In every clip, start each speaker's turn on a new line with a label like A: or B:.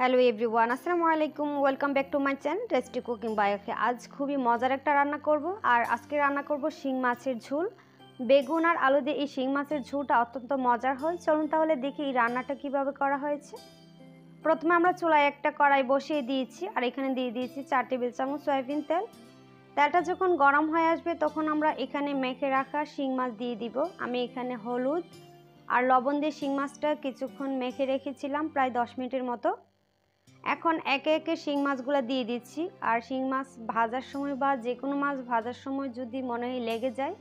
A: Hello everyone, আসসালামু আলাইকুম। Welcome back to my channel tasty cooking by Akhi. আজ খুবই মজার একটা রান্না করব, আর আজকে রান্না করব শিং মাছের ঝোল। বেগুন আর আলু দিয়ে এই শিং মাছের ঝোলটা অত্যন্ত মজার হয়। চলুন তাহলে দেখি এই রান্নাটা কিভাবে করা হয়েছে। প্রথমে আমরা চুলায় একটা কড়াই বসিয়ে দিয়েছি, আর এখানে দিয়ে দিয়েছি 4 টেবিল চামচ সয়াবিন তেল। তেলটা যখন গরম হয়ে আসবে তখন আমরা এখানে মেখে রাখা শিং মাছ দিয়ে দিব। আমি এখানে হলুদ আর লবণ দিয়ে শিং মাছটা কিছুক্ষণ মেখে রেখেছিলাম, প্রায় 10 মিনিটের মতো। এখন একে একে শিং মাছগুলো দিয়ে দিচ্ছি। আর শিং মাছ ভাজার সময় বা যে কোনো মাছ ভাজার সময় যদি মনে হয় লেগে যায়,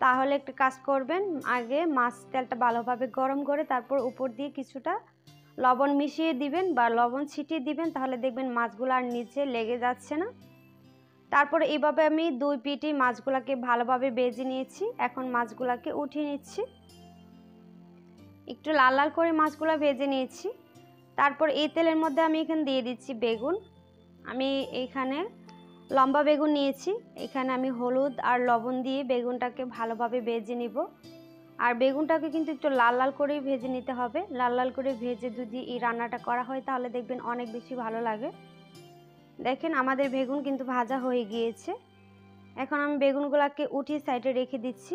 A: তাহলে একটা কাজ করবেন, আগে মাছ তেলটা ভালোভাবে গরম করে তারপর উপর দিয়ে কিছুটা লবণ মিশিয়ে দিবেন বা লবণ ছিটিয়ে দিবেন, তাহলে দেখবেন মাছগুলো আর নিচে লেগে যাচ্ছে না। তারপরে এইভাবে আমি দুই পিঠে মাছগুলোকে ভালোভাবে ভেজে নিয়েছি। এখন মাছগুলোকে উঠিয়ে নিচ্ছি, একটু লাল লাল করে মাছগুলো ভেজে নিয়েছি। তারপর এই তেলের মধ্যে আমি এখানে দিয়ে দিচ্ছি বেগুন। আমি এইখানে লম্বা বেগুন নিয়েছি। এখানে আমি হলুদ আর লবণ দিয়ে বেগুনটাকে ভালোভাবে ভেজে নিব। আর বেগুনটাকে কিন্তু একটু লাল লাল করেই ভেজে নিতে হবে। লাল লাল করে ভেজে যদি এই রান্নাটা করা হয় তাহলে দেখবেন অনেক বেশি ভালো লাগে। দেখেন আমাদের বেগুন কিন্তু ভাজা হয়ে গিয়েছে। এখন আমি বেগুনগুলোকে উঠিয়ে সাইডে রেখে দিচ্ছি।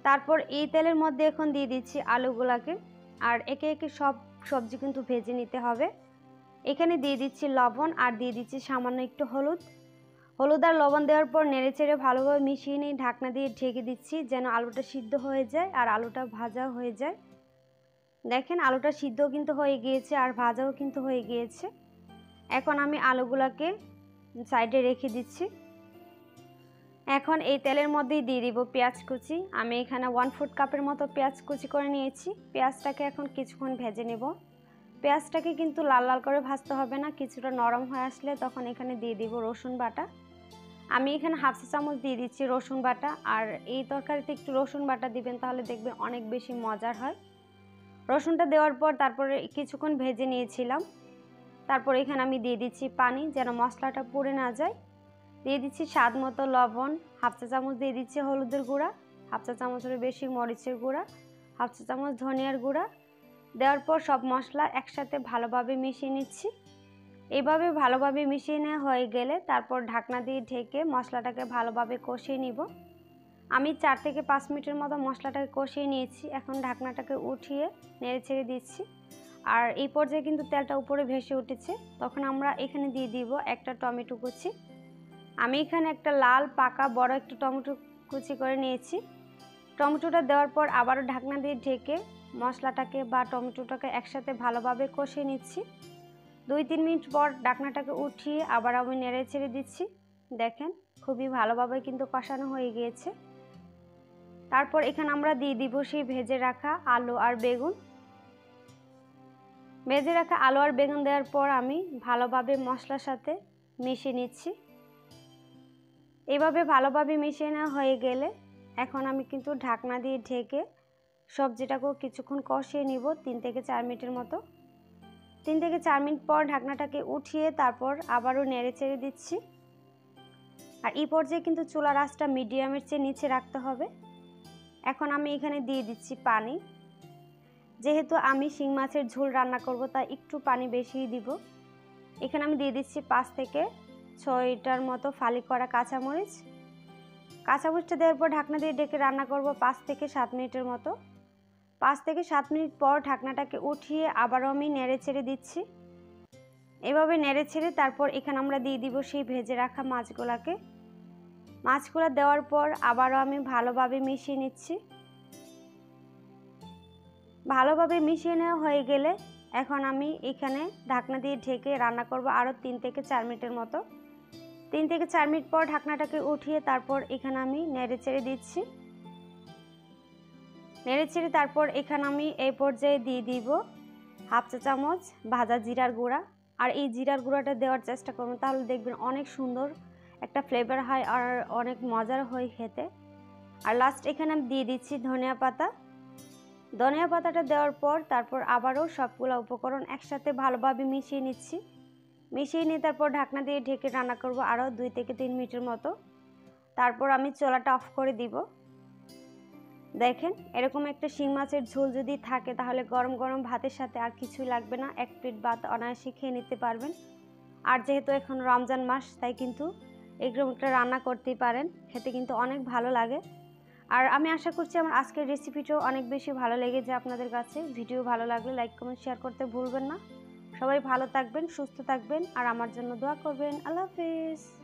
A: তারপর এই তেলের মধ্যে এখন দিয়ে দিচ্ছি আলুগুলাকে। আর একে একে সব সবজি কিন্তু ভেজে নিতে হবে। এখানে দিয়ে দিচ্ছি লবণ আর দিয়ে দিচ্ছি সামান্য একটু হলুদ। হলুদ আর লবণ দেওয়ার পর নেড়েচেড়ে ভালোভাবে মিশিয়ে নিয়ে ঢাকনা দিয়ে ঢেকে দিচ্ছি, যেন আলুটা সিদ্ধ হয়ে যায় আর আলুটা ভাজা হয়ে যায়। দেখেন আলুটা সিদ্ধ কিন্তু হয়ে গিয়েছে আর ভাজাও কিন্তু হয়ে গিয়েছে। এখন আমি আলুগুলাকে সাইডে রেখে দিচ্ছি। এখন এই তেলের মধ্যেই দিয়ে দিব পেঁয়াজ কুচি। আমি এখানে 1/4 কাপের মতো পেঁয়াজ কুচি করে নিয়েছি। পেঁয়াজটাকে এখন কিছুক্ষণ ভেজে নেব। পেঁয়াজটাকে কিন্তু লাল লাল করে ভাজতে হবে না, কিছুটা নরম হয়ে আসলে তখন এখানে দিয়ে দিব রসুন বাটা। আমি এখানে 1/2 চা চামচ দিয়ে দিচ্ছি রসুন বাটা। আর এই তরকারিতে একটু রসুন বাটা দিবেন, তাহলে দেখবেন অনেক বেশি মজার হয়। রসুনটা দেওয়ার পর তারপরে কিছুক্ষণ ভেজে নিয়েছিলাম। তারপর এখানে আমি দিয়ে দিচ্ছি পানি, যেন মশলাটা পুড়ে না যায়। দিয়ে দিচ্ছি স্বাদ মতো লবণ, 1/2 চা চামচ দিয়ে দিচ্ছি হলুদের গুঁড়া, 1/2 চা চামচের বেশি মরিচের গুঁড়া, 1/2 চা চামচ ধনিয়ার গুঁড়া। দেওয়ার পর সব মশলা একসাথে ভালোভাবে মিশিয়ে নিচ্ছি। এইভাবে ভালোভাবে মিশিয়ে নেওয়া হয়ে গেলে তারপর ঢাকনা দিয়ে ঢেকে মশলাটাকে ভালোভাবে কষিয়ে নিব। আমি 4 থেকে 5 মিনিটের মতো মশলাটাকে কষিয়ে নিয়েছি। এখন ঢাকনাটাকে উঠিয়ে নেড়ে ছেড়ে দিচ্ছি। আর এই পর্যায়ে কিন্তু তেলটা উপরে ভেসে উঠেছে। তখন আমরা এখানে দিয়ে দিব একটা টমেটো কুচি। আমি এখানে একটা লাল পাকা বড় একটু টমেটো কুচি করে নিয়েছি। টমেটোটা দেওয়ার পর আবারও ঢাকনা দিয়ে ঢেকে মশলাটাকে বা টমেটোটাকে একসাথে ভালোভাবে কষিয়ে নিচ্ছি। 2-3 মিনিট পর ঢাকনাটাকে উঠিয়ে আবার আমি নেড়ে ছেড়ে দিচ্ছি। দেখেন খুবই ভালোভাবে কিন্তু কষানো হয়ে গিয়েছে। তারপর এখানে আমরা দিয়ে দিব সেই ভেজে রাখা আলু আর বেগুন। ভেজে রাখা আলু আর বেগুন দেওয়ার পর আমি ভালোভাবে মশলার সাথে মিশিয়ে নিচ্ছি। এভাবে ভালোভাবে মিশিয়ে নেওয়া হয়ে গেলে এখন আমি কিন্তু ঢাকনা দিয়ে ঢেকে সবজিটাকেও কিছুক্ষণ কষিয়ে নিব, 3 থেকে 4 মিনিটের মতো। 3 থেকে 4 মিনিট পর ঢাকনাটাকে উঠিয়ে তারপর আবারও নেড়ে চেড়ে দিচ্ছি। আর এই পর্যায়ে কিন্তু চুলার আঁচটা মিডিয়ামের চেয়ে নিচে রাখতে হবে। এখন আমি এখানে দিয়ে দিচ্ছি পানি। যেহেতু আমি শিং মাছের ঝোল রান্না করব তাই একটু পানি বেশিই দিব। এখানে আমি দিয়ে দিচ্ছি 5 থেকে 6টার মতো ফালি করা কাঁচামরিচ। কাঁচামরিচটা দেওয়ার পর ঢাকনা দিয়ে ঢেকে রান্না করব 5 থেকে 7 মিনিটের মতো। 5 থেকে 7 মিনিট পর ঢাকনাটাকে উঠিয়ে আবারও আমি নেড়ে ছেড়ে দিচ্ছি। এভাবে নেড়ে ছেড়ে তারপর এখানে আমরা দিয়ে দিব সেই ভেজে রাখা মাছগুলোকে। মাছগুলো দেওয়ার পর আবারও আমি ভালোভাবে মিশিয়ে নিচ্ছি। ভালোভাবে মিশিয়ে নেওয়া হয়ে গেলে এখন আমি এখানে ঢাকনা দিয়ে ঢেকে রান্না করব আরও 3 থেকে 4 মিনিটের মতো। 3 থেকে 4 মিনিট পর ঢাকনাটাকে উঠিয়ে তারপর এখানে আমি নেড়ে ছেড়ে দিচ্ছি। নেড়ে ছেড়ে তারপর এখানে আমি এই পর্যায়ে দিয়ে দিব 1/2 চা চামচ ভাজা জিরার গুঁড়া। আর এই জিরার গুঁড়াটা দেওয়ার চেষ্টা করবেন, তাহলে দেখবেন অনেক সুন্দর একটা ফ্লেভার হয় আর অনেক মজার হয় খেতে। আর লাস্ট এখানে আমি দিয়ে দিচ্ছি ধনিয়া পাতা। ধনিয়া পাতাটা দেওয়ার পর তারপর আবারও সবগুলো উপকরণ একসাথে ভালোভাবে মিশিয়ে নিচ্ছি। মিশিয়ে নিয়ে তারপর ঢাকনা দিয়ে ঢেকে রান্না করব আরও 2 থেকে 3 মিনিটের মতো। তারপর আমি চুলাটা অফ করে দিব। দেখেন এরকম একটা শিং মাছের ঝোল যদি থাকে তাহলে গরম গরম ভাতের সাথে আর কিছুই লাগবে না, এক প্লেট ভাত অনায়াসে খেয়ে নিতে পারবেন। আর যেহেতু এখন রমজান মাস তাই কিন্তু এরকম একটা রান্না করতেই পারেন, খেতে কিন্তু অনেক ভালো লাগে। আর আমি আশা করছি আমার আজকের রেসিপিটাও অনেক বেশি ভালো লেগেছে আপনাদের কাছে। ভিডিও ভালো লাগলে লাইক কমেন্ট শেয়ার করতে ভুলবেন না। সবাই ভালো থাকবেন, সুস্থ থাকবেন আর আমার জন্য দোয়া করবেন। আল্লাহ হাফেজ।